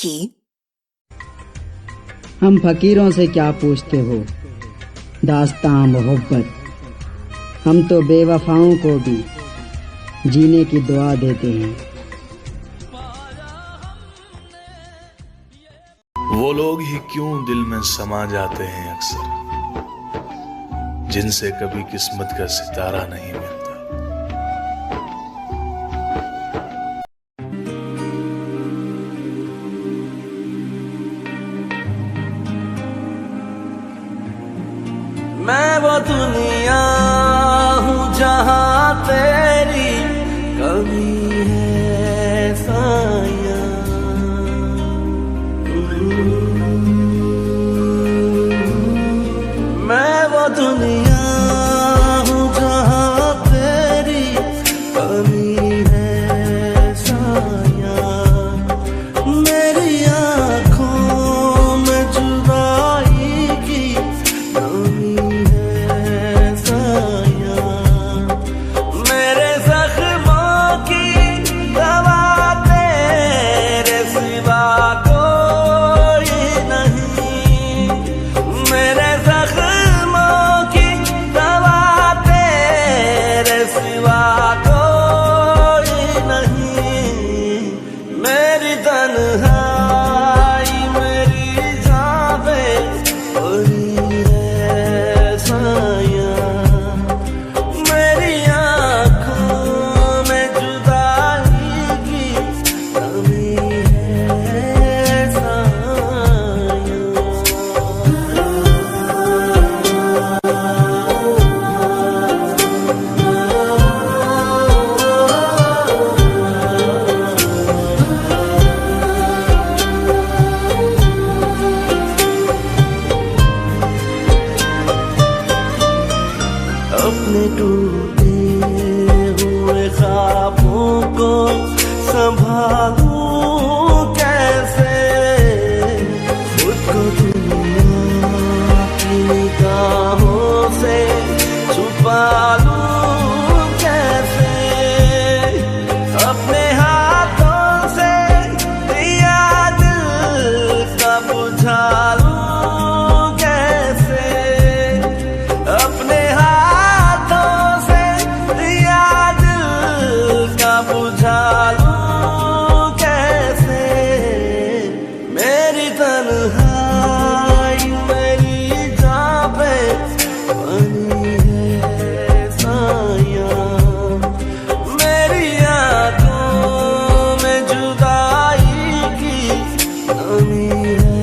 की। हम फकीरों से क्या पूछते हो दास्तां मोहब्बत, हम तो बेवफाओं को भी जीने की दुआ देते हैं। वो लोग ही क्यों दिल में समा जाते हैं अक्सर, जिनसे कभी किस्मत का सितारा नहीं मिलता। मैं वो दुनिया हूँ जहाँ तेरी कमी है साया, मैं वो दुनिया हूँ जहाँ तेरी कमी है साया, मेरी आँखों में जुदाई की कमी है साया, मेरे जख्मों की दवा तेरे सिवा कोई नहीं, मेरे जख्मों की दवा तेरे सिवा कोई नहीं, मेरी तन्हाई मेरी जान पे कोई है साया, मेरी आँखों में जुदाई की कमी है साया। अपने टूटे हुए ख्वाबों को संभालूं कैसे, खुद को दुनिया की निगाहों से छुपा लूं कैसे, अपने हाथों से दिया दिल का बुझा लूं कैसे, अपने हाथों से दिया दिल का बुझा लूं कैसे, मेरी तन्हाई मेरी जान पे बनी है साया, मेरी आँखों में जुदाई की कमी है